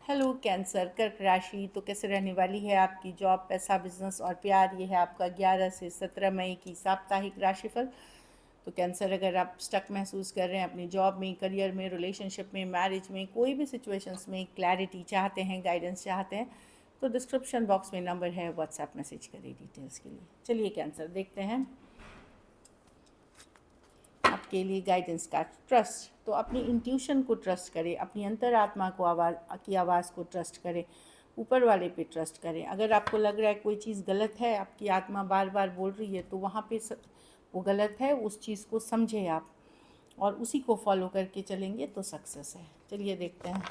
Hello cancer, कर्क राशि। तो कैसे रहने वाली है आपकी जॉब, पैसा, बिजनेस और प्यार। ये है आपका 11 से 17 मई की साप्ताहिक राशिफल। तो कैंसर, अगर आप स्टक महसूस कर रहे हैं अपनी जॉब में, करियर में, रिलेशनशिप में, मैरिज में, कोई भी सिचुएशंस में क्लैरिटी चाहते हैं, गाइडेंस चाहते हैं, तो डिस्क्रिप्शन बॉक्स में नंबर है, व्हाट्सएप मैसेज करें डिटेल्स के लिए। चलिए कैंसर, देखते हैं आपके लिए गाइडेंस का। ट्रस्ट, तो अपनी इंट्यूशन को ट्रस्ट करें, अपनी अंतरात्मा को आवाज़ को ट्रस्ट करें, ऊपर वाले पे ट्रस्ट करें। अगर आपको लग रहा है कोई चीज़ गलत है, आपकी आत्मा बार बार बोल रही है, तो वहाँ पे वो गलत है, उस चीज़ को समझे आप और उसी को फॉलो करके चलेंगे तो सक्सेस है। चलिए देखते हैं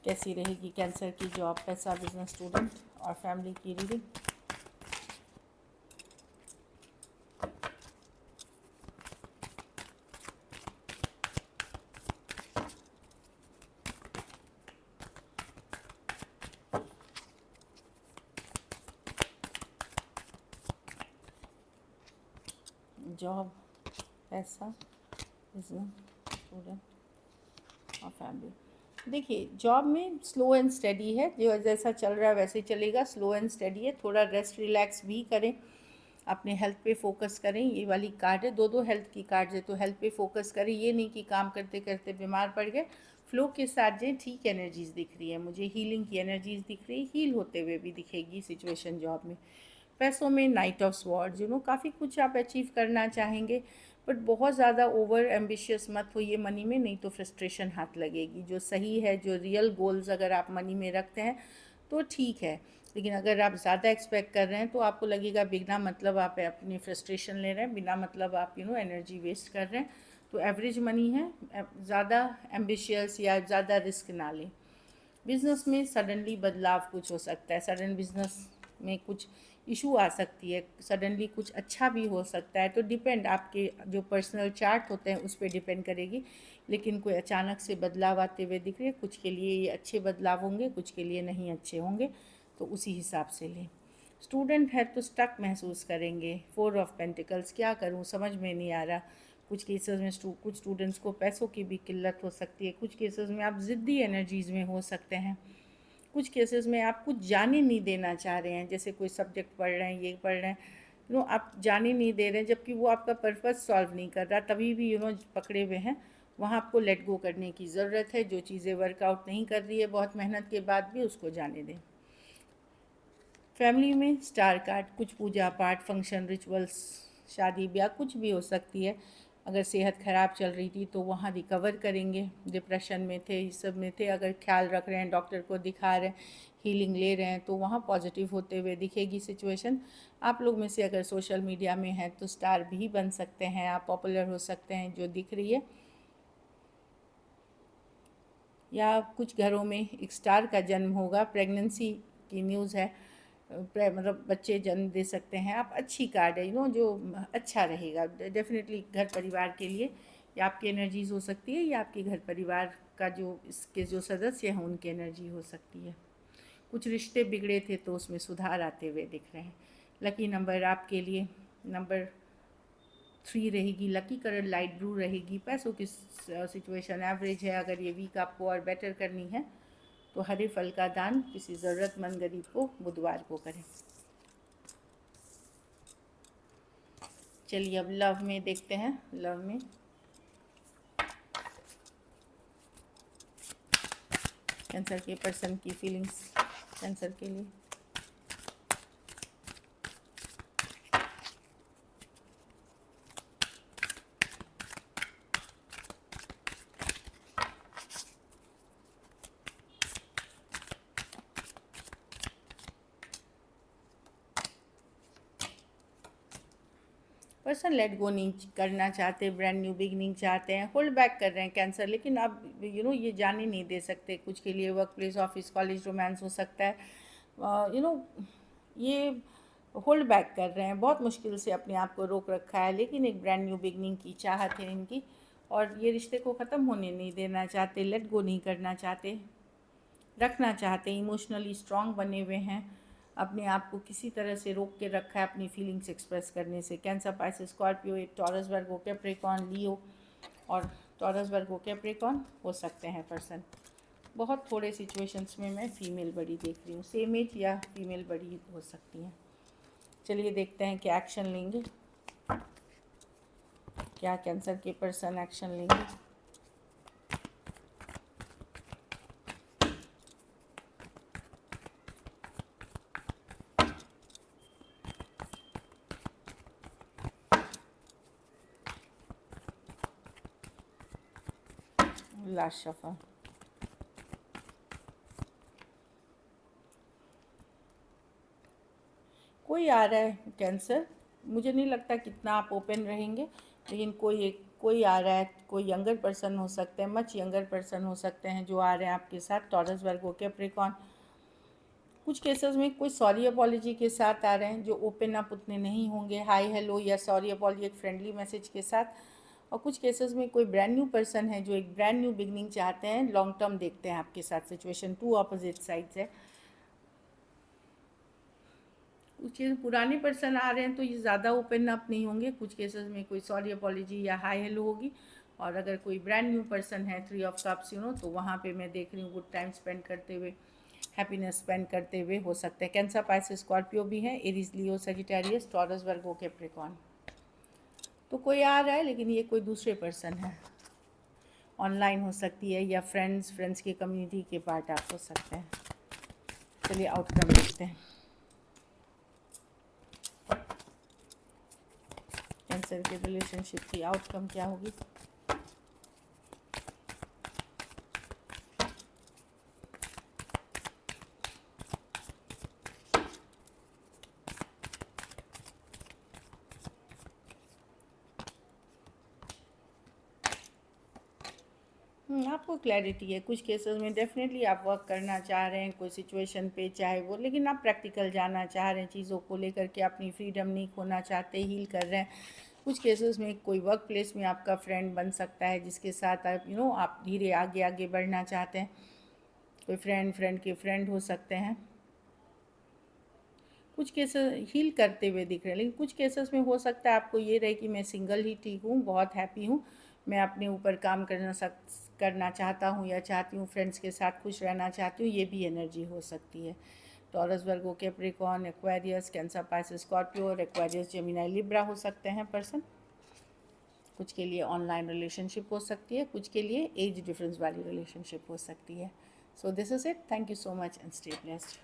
कैसी रहेगी कैंसर की जॉब, पैसा, बिजनेस, स्टूडेंट और फैमिली की रीडिंग। जॉब, पैसा, बिजनेस, स्टूडेंट और फैमिली। देखिए, जॉब में स्लो एंड स्टडी है, जो जैसा चल रहा है वैसे ही चलेगा। स्लो एंड स्टडी है, थोड़ा रेस्ट रिलैक्स भी करें, अपने हेल्थ पे फोकस करें। ये वाली कार्ड है, दो हेल्थ की कार्ड है, तो हेल्थ पे फोकस करें। ये नहीं कि काम करते करते बीमार पड़ गए। फ्लो के साथ जो ठीक एनर्जीज़ दिख रही है मुझे, हीलिंग की एनर्जीज़ दिख रही है, हील होते हुए भी दिखेगी सिचुएशन जॉब में। पैसों में नाइट ऑफ स्वॉर्ड्स, काफ़ी कुछ आप अचीव करना चाहेंगे, बट बहुत ज़्यादा ओवर एम्बिशियस मत होइए मनी में, नहीं तो फ्रस्ट्रेशन हाथ लगेगी। जो सही है, जो रियल गोल्स अगर आप मनी में रखते हैं तो ठीक है, लेकिन अगर आप ज़्यादा एक्सपेक्ट कर रहे हैं तो आपको लगेगा बिना मतलब आप अपनी फ्रस्ट्रेशन ले रहे हैं, बिना मतलब आप एनर्जी वेस्ट कर रहे हैं। तो एवरेज मनी है, ज़्यादा एम्बिशियस या ज़्यादा रिस्क ना लें। बिज़नेस में सडनली बदलाव कुछ हो सकता है, सडन बिज़नेस में कुछ इशू आ सकती है, सडनली कुछ अच्छा भी हो सकता है। तो डिपेंड, आपके जो पर्सनल चार्ट होते हैं उस पर डिपेंड करेगी। लेकिन कोई अचानक से बदलाव आते हुए दिख रहे हैं, कुछ के लिए ये अच्छे बदलाव होंगे, कुछ के लिए नहीं अच्छे होंगे, तो उसी हिसाब से लें। स्टूडेंट है तो स्टक महसूस करेंगे। 4 ऑफ पेंटिकल्स, क्या करूं समझ में नहीं आ रहा। कुछ केसेस में कुछ स्टूडेंट्स को पैसों की भी किल्लत हो सकती है, कुछ केसेस में आप ज़िद्दी एनर्जीज़ में हो सकते हैं, कुछ केसेस में आप कुछ जाने नहीं देना चाह रहे हैं, जैसे कोई सब्जेक्ट पढ़ रहे हैं, ये पढ़ रहे हैं, आप जाने नहीं दे रहे हैं, जबकि वो आपका पर्पज़ सॉल्व नहीं कर रहा, तभी भी पकड़े हुए हैं। वहाँ आपको लेट गो करने की ज़रूरत है। जो चीज़ें वर्कआउट नहीं कर रही है बहुत मेहनत के बाद भी, उसको जाने दें। फैमिली में स्टार कार्ड, कुछ पूजा पाठ, फंक्शन, रिचुअल्स, शादी ब्याह कुछ भी हो सकती है। अगर सेहत ख़राब चल रही थी तो वहाँ रिकवर करेंगे। डिप्रेशन में थे, इस सब में थे, अगर ख्याल रख रहे हैं, डॉक्टर को दिखा रहे हैं, हीलिंग ले रहे हैं, तो वहाँ पॉजिटिव होते हुए दिखेगी सिचुएशन। आप लोग में से अगर सोशल मीडिया में हैं तो स्टार भी बन सकते हैं, आप पॉपुलर हो सकते हैं, जो दिख रही है। या कुछ घरों में एक स्टार का जन्म होगा, प्रेगनेंसी की न्यूज़ है, मतलब बच्चे जन्म दे सकते हैं आप। अच्छी कार्ड है, जो अच्छा रहेगा डेफिनेटली घर परिवार के लिए। या आपकी एनर्जीज हो सकती है, या आपके घर परिवार का जो इसके जो सदस्य हैं उनकी एनर्जी हो सकती है। कुछ रिश्ते बिगड़े थे तो उसमें सुधार आते हुए दिख रहे हैं। लकी नंबर आपके लिए नंबर 3 रहेगी। लकी कलर लाइट ब्लू रहेगी। पैसों की सिचुएशन एवरेज है। अगर ये वीक आपको और बेटर करनी है तो हरे फल का दान किसी ज़रूरतमंद गरीब को बुधवार को करें। चलिए अब लव में देखते हैं। लव में कैंसर के पर्सन की फीलिंग्स कैंसर के लिए। पर्सन लेट गो नहीं करना चाहते, ब्रांड न्यू बिगनिंग चाहते हैं, होल्ड बैक कर रहे हैं कैंसर। लेकिन अब ये जाने नहीं दे सकते। कुछ के लिए work place, office, college, romance हो सकता है। ये होल्ड बैक कर रहे हैं, बहुत मुश्किल से अपने आप को रोक रखा है, लेकिन एक ब्रांड न्यू बिगनिंग की चाहत है इनकी, और ये रिश्ते को ख़त्म होने नहीं देना चाहते, लेट गो नहीं करना चाहते, रखना चाहते हैं। इमोशनली स्ट्रॉन्ग बने हुए हैं, अपने आप को किसी तरह से रोक के रखा है अपनी फीलिंग्स एक्सप्रेस करने से। कैंसर, पाइसेस, स्कॉर्पियो, एक टॉरस, वर्गो, कैप्रिकॉर्न, लियो और टॉरस, वर्गो, कैप्रिकॉर्न हो सकते हैं पर्सन। बहुत थोड़े सिचुएशंस में मैं फ़ीमेल बड़ी देख रही हूँ, सेम एज या फीमेल बड़ी हो सकती हैं। चलिए देखते हैं क्या एक्शन लेंगे, क्या कैंसर के पर्सन एक्शन लेंगे। Last shuffle. कोई आ रहा है कैंसर, मुझे नहीं लगता कितना आप ओपन रहेंगे, लेकिन कोई आ रहा है, कोई यंगर पर्सन हो सकते हैं, मच यंगर पर्सन हो सकते हैं जो आ रहे हैं आपके साथ। Taurus, Virgo, Capricorn. कुछ केसेस में कोई सॉरी अपॉलॉजी के साथ आ रहे हैं जो ओपन अप उतने नहीं होंगे, हाई हेलो या सॉरी अपॉलॉजी एक फ्रेंडली मैसेज के साथ। और कुछ केसेस में कोई ब्रांड न्यू पर्सन है जो एक ब्रांड न्यू बिगनिंग चाहते हैं, लॉन्ग टर्म देखते हैं आपके साथ सिचुएशन। टू अपोजिट साइड्स है। कुछ पुराने पर्सन आ रहे हैं तो ये ज़्यादा ओपन अप नहीं होंगे, कुछ केसेस में कोई सॉरी अपॉलॉजी या हाई हेलो होगी। और अगर कोई ब्रांड न्यू पर्सन है, 3 ऑफ कप्स तो वहाँ पे मैं देख रही हूँ गुड टाइम स्पेंड करते हुए, हैप्पीनेस स्पेंड करते हुए हो सकते हैं। कैंसर, पाइसेस, स्कॉर्पियो भी है, एरीज, लियो, सजिटेरियस, टॉरस, वर्गो, कैप्रिकॉर्न। तो कोई आ रहा है, लेकिन ये कोई दूसरे पर्सन है, ऑनलाइन हो सकती है या फ्रेंड्स की कम्युनिटी के पार्ट आप हो सकते हैं। चलिए आउटकम देखते हैं। कैंसर के रिलेशनशिप की आउटकम क्या होगी। आपको क्लैरिटी है, कुछ केसेस में डेफिनेटली आप वर्क करना चाह रहे हैं कोई सिचुएशन पे, चाहे वो, लेकिन आप प्रैक्टिकल जाना चाह रहे हैं, चीज़ों को लेकर के अपनी फ्रीडम नहीं खोना चाहते, हील कर रहे हैं। कुछ केसेस में कोई वर्क प्लेस में आपका फ्रेंड बन सकता है जिसके साथ आप आप धीरे आगे आगे बढ़ना चाहते हैं। कोई फ्रेंड के फ्रेंड हो सकते हैं। कुछ केसेस हील करते हुए दिख रहे हैं, लेकिन कुछ केसेस में हो सकता है आपको ये रहे कि मैं सिंगल ही ठीक हूँ, बहुत हैप्पी हूँ, मैं अपने ऊपर काम करना चाहता हूँ या चाहती हूँ, फ्रेंड्स के साथ खुश रहना चाहती हूँ, ये भी एनर्जी हो सकती है। Taurus, Virgo, Capricorn, Aquarius, Cancer, Pisces, Scorpio और एक्वेरियस, जेमिनी, लिब्रा हो सकते हैं पर्सन। कुछ के लिए ऑनलाइन रिलेशनशिप हो सकती है, कुछ के लिए एज डिफरेंस वाली रिलेशनशिप हो सकती है। So this is it. Thank you so much and stay blessed.